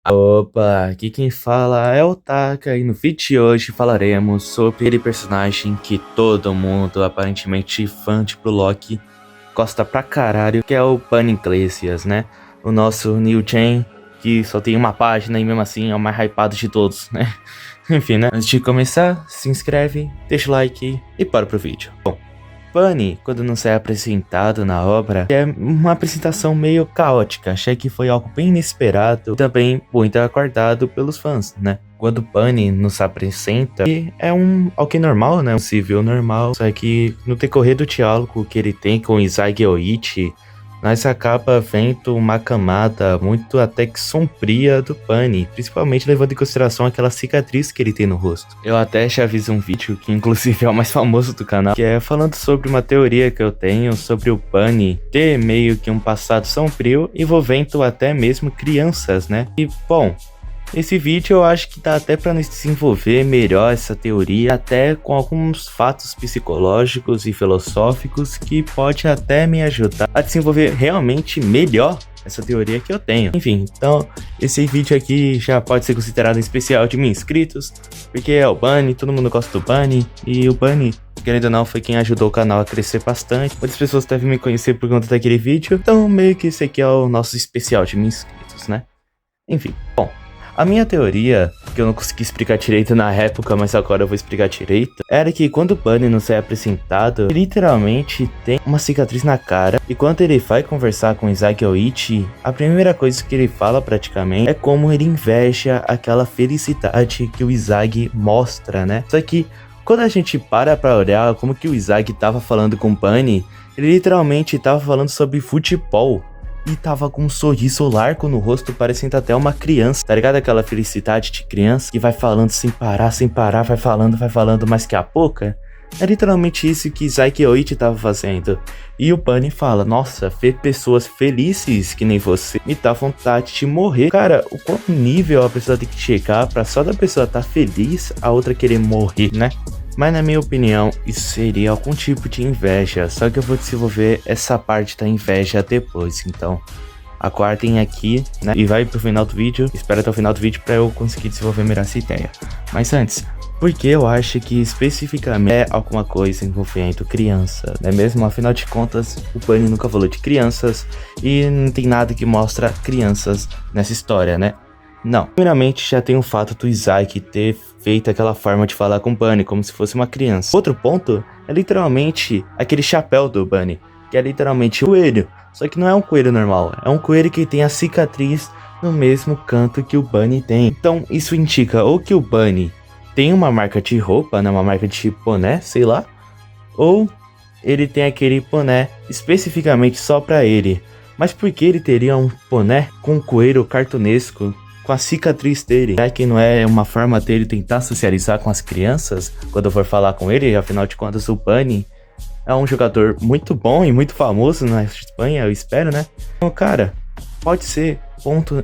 Opa, aqui quem fala é o Taka e no vídeo de hoje falaremos sobre aquele personagem que todo mundo, aparentemente fã de Blue Lock, gosta pra caralho, que é o Bunny Iglesias, né? O nosso New Gen, que só tem uma página e mesmo assim é o mais hypado de todos, né? Enfim, né? Antes de começar, se inscreve, deixa o like e bora pro vídeo. Bom, Bunny, quando não é apresentado na obra, é uma apresentação meio caótica. Achei que foi algo bem inesperado e também muito aguardado pelos fãs, né? Quando Bunny nos apresenta, é alguém normal, né? Um civil normal, só que no decorrer do diálogo que ele tem com Izagi Oichi, nós acaba vendo uma camada muito até que sombria do Bunny, principalmente levando em consideração aquela cicatriz que ele tem no rosto. Eu até já fiz um vídeo que inclusive é o mais famoso do canal, que é falando sobre uma teoria que eu tenho sobre o Bunny ter meio que um passado sombrio envolvendo até mesmo crianças, né? E bom, esse vídeo eu acho que dá até para nos desenvolver melhor essa teoria, até com alguns fatos psicológicos e filosóficos que pode até me ajudar a desenvolver realmente melhor essa teoria que eu tenho. Enfim, então esse vídeo aqui já pode ser considerado especial de 1000 inscritos, porque é o Bunny, todo mundo gosta do Bunny, e o Bunny, querendo ou não, foi quem ajudou o canal a crescer bastante. Muitas pessoas devem me conhecer por conta daquele vídeo, então meio que esse aqui é o nosso especial de 1000 inscritos, né? Enfim, bom. A minha teoria, que eu não consegui explicar direito na época, mas agora eu vou explicar direito, era que quando o Bunny nos é apresentado, ele literalmente tem uma cicatriz na cara, e quando ele vai conversar com Izagi Oichi, a primeira coisa que ele fala praticamente é como ele inveja aquela felicidade que o Izagi mostra, né? Só que quando a gente para pra olhar como que o Izagi tava falando com o Bunny, ele literalmente tava falando sobre futebol. E tava com um sorriso largo no rosto, parecendo até uma criança. Tá ligado aquela felicidade de criança que vai falando sem parar, vai falando mais que a pouca? É literalmente isso que Izagi Oichi tava fazendo. E o Bunny fala, nossa, ver pessoas felizes que nem você me dá vontade de morrer. Cara, o qual nível a pessoa tem que chegar pra só da pessoa tá feliz, a outra querer morrer, né? Mas na minha opinião, isso seria algum tipo de inveja, só que eu vou desenvolver essa parte da inveja depois, então aguardem aqui, né, e vai pro final do vídeo, espera até o final do vídeo pra eu conseguir desenvolver melhor essa ideia. Mas antes, porque eu acho que especificamente é alguma coisa envolvendo criança, né mesmo? Afinal de contas, o Bunny nunca falou de crianças e não tem nada que mostra crianças nessa história, né? Não. Primeiramente, já tem o fato do Izagi ter feito aquela forma de falar com o Bunny, como se fosse uma criança. Outro ponto é literalmente aquele chapéu do Bunny, que é literalmente um coelho. Só que não é um coelho normal, é um coelho que tem a cicatriz no mesmo canto que o Bunny tem. Então, isso indica ou que o Bunny tem uma marca de roupa, né, uma marca de boné, sei lá, ou ele tem aquele boné especificamente só pra ele. Mas por que ele teria um boné com um coelho cartunesco com a cicatriz dele? Será que não é uma forma dele tentar socializar com as crianças quando eu for falar com ele? Afinal de contas, o Bunny é um jogador muito bom e muito famoso na Espanha, eu espero, né? Então, cara, pode ser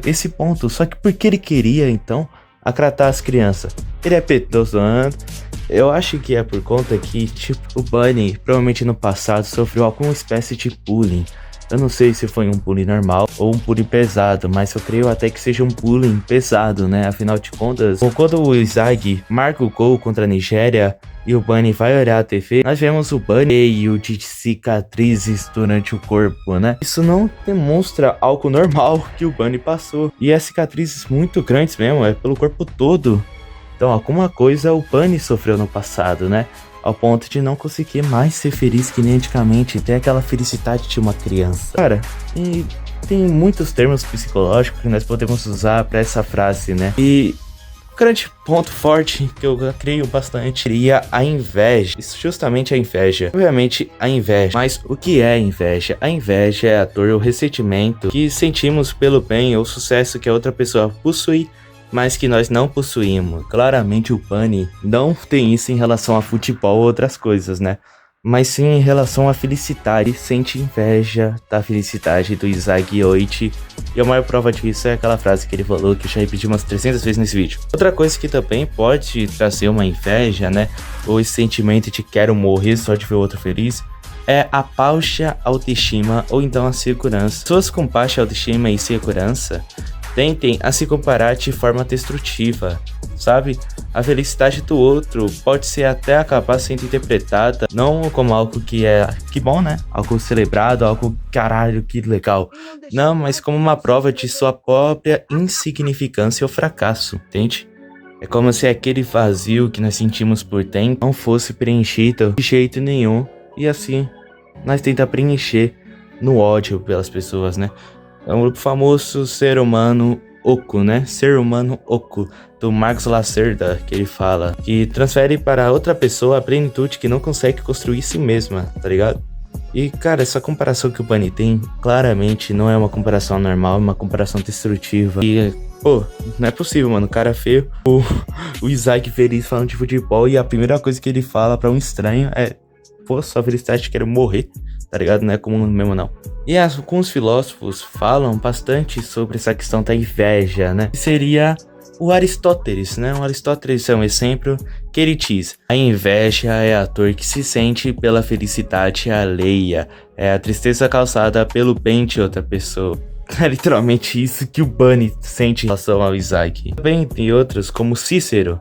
esse ponto. Só que por que ele queria, então, acatar as crianças? Ele é petoso, eu acho que é por conta que, tipo, o Bunny provavelmente no passado sofreu alguma espécie de bullying. Eu não sei se foi um bullying normal ou um bullying pesado, mas eu creio até que seja um bullying pesado, né? Afinal de contas, quando o Izagi marca o gol contra a Nigéria e o Bunny vai olhar a TV, nós vemos o Bunny cheio de cicatrizes durante o corpo, né? Isso não demonstra algo normal que o Bunny passou. E as cicatrizes muito grandes mesmo, é pelo corpo todo. Então alguma coisa o Bunny sofreu no passado, né? Ao ponto de não conseguir mais ser feliz que nem antigamente, ter aquela felicidade de uma criança. Cara, e tem muitos termos psicológicos que nós podemos usar para essa frase, né? E o grande ponto forte que eu creio bastante seria a inveja. Isso, justamente a inveja. Obviamente a inveja. Mas o que é a inveja? A inveja é a dor ou ressentimento que sentimos pelo bem ou sucesso que a outra pessoa possui, mas que nós não possuímos. Claramente o Bunny não tem isso em relação a futebol ou outras coisas, né? Mas sim em relação à felicidade. Ele sente inveja da felicidade do Izagi Oichi. E a maior prova disso é aquela frase que ele falou, que eu já repeti umas 300 vezes nesse vídeo. Outra coisa que também pode trazer uma inveja, né? Ou esse sentimento de quero morrer só de ver o outro feliz, é a baixa autoestima ou então a segurança. Pessoas com baixa autoestima e segurança Tentem a se comparar de forma destrutiva, sabe? A felicidade do outro pode ser até acabar sendo interpretada não como algo que bom, né? Algo celebrado, algo caralho, que legal. Não, mas como uma prova de sua própria insignificância ou fracasso, entende? É como se aquele vazio que nós sentimos por dentro não fosse preenchido de jeito nenhum. E assim, nós tentamos preencher no ódio pelas pessoas, né? É o famoso ser humano oco, né? Ser humano oco, do Marcos Lacerda, que ele fala. Que transfere para outra pessoa a plenitude que não consegue construir si mesma, tá ligado? E, cara, essa comparação que o Bunny tem, claramente não é uma comparação normal, é uma comparação destrutiva. E, pô, não é possível, mano. O cara feio, o Isaac feliz falando de futebol e a primeira coisa que ele fala pra um estranho é: pô, sua felicidade, quero morrer, tá ligado? Não é comum mesmo, não. E alguns filósofos falam bastante sobre essa questão da inveja, né? Que seria o Aristóteles, né? O Aristóteles é um exemplo que ele diz: a inveja é a dor que se sente pela felicidade alheia, é a tristeza causada pelo bem de outra pessoa. É literalmente isso que o Bunny sente em relação ao Isaac. Também tem outros, como Cícero,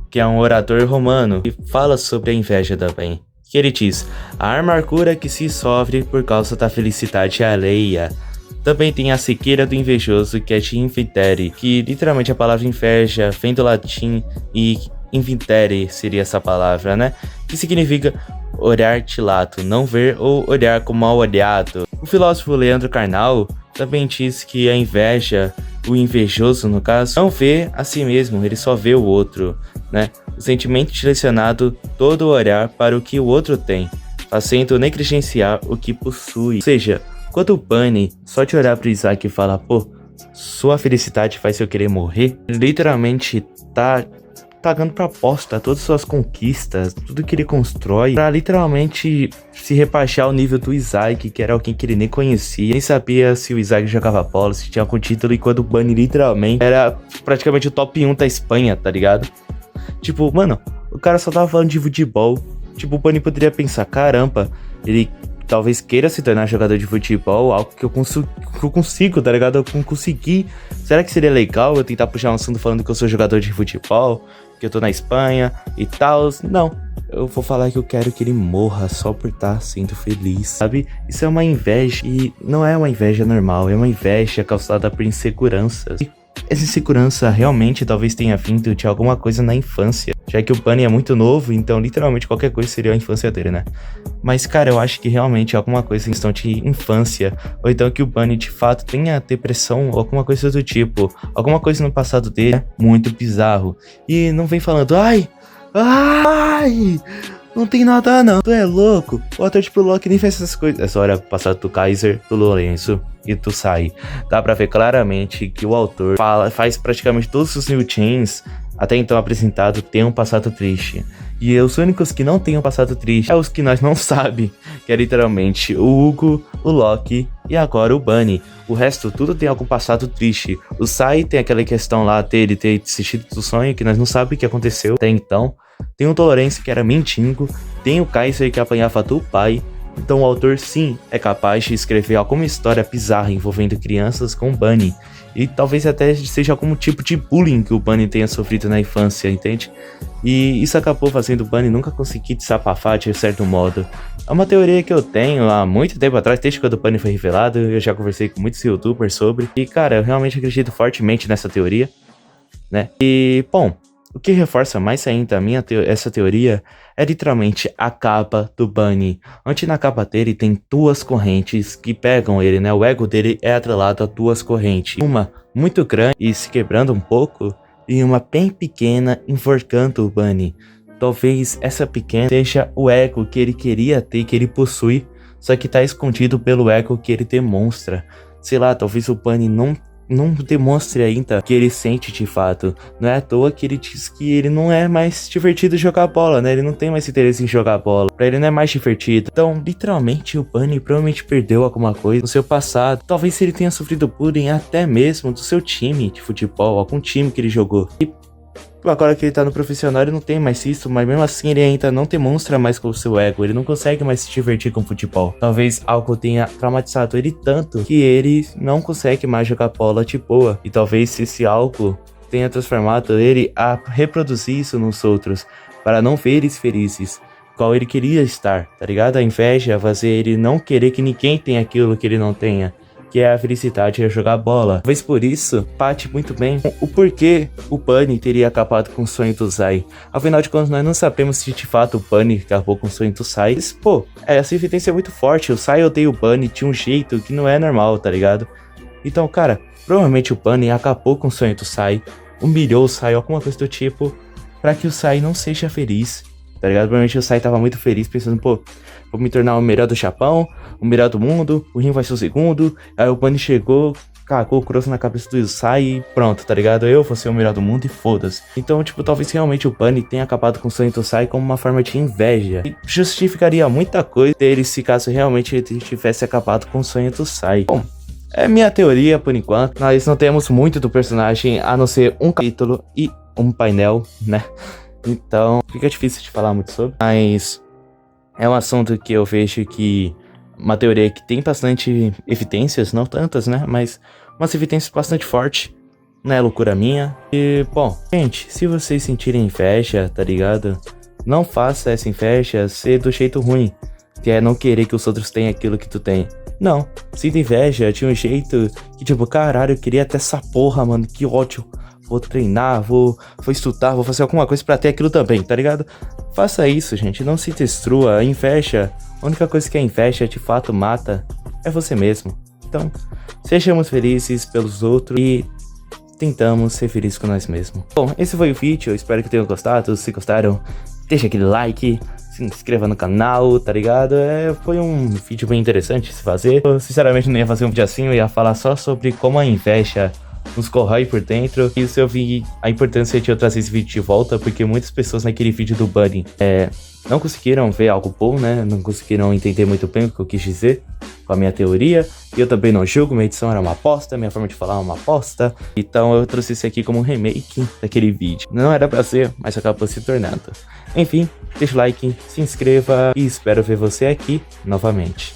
que é um orador romano, que fala sobre a inveja também. Que ele diz: a amargura que se sofre por causa da felicidade alheia. Também tem a sequeira do invejoso, que é de invitere, que literalmente a palavra inveja vem do latim e invitere seria essa palavra, né? Que significa olhar de lado, não ver ou olhar com mal olhado. O filósofo Leandro Carnal também diz que a inveja, o invejoso no caso, não vê a si mesmo, ele só vê o outro, né? O sentimento direcionado todo o olhar para o que o outro tem, fazendo negligenciar o que possui. Ou seja, quando o Bunny só de olhar pro Isaac e falar: pô, sua felicidade faz eu querer morrer, ele literalmente tá pagando pra aposta todas as suas conquistas, tudo que ele constrói, pra literalmente se rebaixar ao nível do Isaac, que era alguém que ele nem conhecia, nem sabia se o Isaac jogava bola, se tinha algum título, enquanto o Bunny literalmente era praticamente o top 1 da Espanha, tá ligado? Tipo, mano, o cara só tava falando de futebol. Tipo, o Bunny poderia pensar: caramba, ele talvez queira se tornar jogador de futebol, algo que eu consigo, tá ligado? Eu consegui. Será que seria legal eu tentar puxar um assunto falando que eu sou jogador de futebol, que eu tô na Espanha e tal? Não, eu vou falar que eu quero que ele morra só por estar sendo feliz, sabe? Isso é uma inveja, e não é uma inveja normal, é uma inveja causada por inseguranças. E essa insegurança realmente talvez tenha vindo de alguma coisa na infância, já que o Bunny é muito novo, então literalmente qualquer coisa seria a infância dele, né? Mas, cara, eu acho que realmente alguma coisa em questão de infância, ou então que o Bunny de fato tenha depressão ou alguma coisa do tipo, alguma coisa no passado dele é muito bizarro. E não vem falando: ai, não tem nada não, tu é louco, o ator tipo Loki nem fez essas coisas. É só olhar pro passado do Kaiser, do Lourenço e tu sai. Dá pra ver claramente que o autor faz praticamente todos os New Chains até então apresentado tem um passado triste. E os únicos que não têm um passado triste é os que nós não sabemos, que é literalmente o Hugo, o Loki e agora o Bunny. O resto tudo tem algum passado triste. O Sai tem aquela questão lá dele ter desistido do sonho, que nós não sabemos o que aconteceu até então. Tem o Tolerance, que era mendigo. Tem o Kaiser, que apanhava do pai. Então o autor sim é capaz de escrever alguma história bizarra envolvendo crianças com o Bunny. E talvez até seja algum tipo de bullying que o Bunny tenha sofrido na infância, entende? E isso acabou fazendo o Bunny nunca conseguir desabafar de certo modo. É uma teoria que eu tenho há muito tempo atrás, desde quando o Bunny foi revelado. Eu já conversei com muitos youtubers sobre. E cara, eu realmente acredito fortemente nessa teoria, né? E, bom, o que reforça mais ainda essa teoria é literalmente a capa do Bunny, onde na capa dele tem duas correntes que pegam ele, né? O ego dele é atrelado a duas correntes, uma muito grande e se quebrando um pouco, e uma bem pequena enforcando o Bunny. Talvez essa pequena seja o ego que ele queria ter, que ele possui, só que tá escondido pelo ego que ele demonstra. Sei lá, talvez o Bunny não demonstre ainda que ele sente de fato. Não é à toa que ele diz que ele não é mais divertido jogar bola, né? Ele não tem mais interesse em jogar bola. Pra ele não é mais divertido. Então, literalmente, o Bunny provavelmente perdeu alguma coisa no seu passado. Talvez ele tenha sofrido bullying até mesmo do seu time de futebol, algum time que ele jogou. E Agora que ele tá no profissional, ele não tem mais isso, mas mesmo assim ele ainda não demonstra mais com o seu ego, ele não consegue mais se divertir com o futebol. Talvez algo tenha traumatizado ele tanto que ele não consegue mais jogar bola de boa. E talvez esse algo tenha transformado ele a reproduzir isso nos outros, para não ver eles felizes, qual ele queria estar, tá ligado? A inveja fazer ele não querer que ninguém tenha aquilo que ele não tenha, que é a felicidade de jogar bola. Talvez por isso, bate muito bem o porquê o Bunny teria acabado com o sonho do Zay. Afinal de contas, nós não sabemos se de fato o Bunny acabou com o sonho do Sai. Mas, pô, essa evidência é muito forte. O Sai odeia o Bunny de um jeito que não é normal, tá ligado? Então, cara, provavelmente o Bunny acabou com o sonho do Sai, humilhou o Sai, alguma coisa do tipo, pra que o Sai não seja feliz, tá ligado? Provavelmente o Sai tava muito feliz, pensando, pô, vou me tornar o melhor do Japão, o melhor do mundo, o Rin vai ser o segundo. Aí o Bunny chegou, cagou o cross na cabeça do Sai e pronto, tá ligado? Eu vou ser o melhor do mundo e foda-se. Então, tipo, talvez realmente o Bunny tenha acabado com o sonho do Sai como uma forma de inveja. E justificaria muita coisa dele se caso realmente ele tivesse acabado com o sonho do Sai. Bom, é minha teoria por enquanto. Nós não temos muito do personagem, a não ser um capítulo e um painel, né? Então, fica difícil de falar muito sobre. Mas é um assunto que eu vejo que... uma teoria que tem bastante evidências, não tantas, né? Mas umas evidências bastante fortes. Não é loucura minha. E, bom, gente, se vocês sentirem inveja, tá ligado? Não faça essa inveja ser do jeito ruim. Que é não querer que os outros tenham aquilo que tu tem. Não, sinta inveja de um jeito que, tipo, caralho, eu queria ter essa porra, mano, que ódio. Vou treinar, vou estudar, vou fazer alguma coisa pra ter aquilo também, tá ligado? Faça isso, gente, não se destrua. A inveja, a única coisa que a inveja de fato mata é você mesmo. Então, sejamos felizes pelos outros e tentamos ser felizes com nós mesmos. Bom, esse foi o vídeo, eu espero que tenham gostado. Se gostaram, deixa aquele like, se inscreva no canal, tá ligado? Foi um vídeo bem interessante de se fazer. Eu sinceramente não ia fazer um vídeo assim, eu ia falar só sobre como a inveja nos corrói por dentro. Isso eu vi a importância de eu trazer esse vídeo de volta, porque muitas pessoas naquele vídeo do Bunny não conseguiram ver algo bom, né? Não conseguiram entender muito bem o que eu quis dizer com a minha teoria. E eu também não julgo, minha edição era uma aposta, minha forma de falar é uma aposta. Então eu trouxe isso aqui como um remake daquele vídeo. Não era pra ser, mas acabou se tornando. Enfim, deixa o like, se inscreva e espero ver você aqui novamente.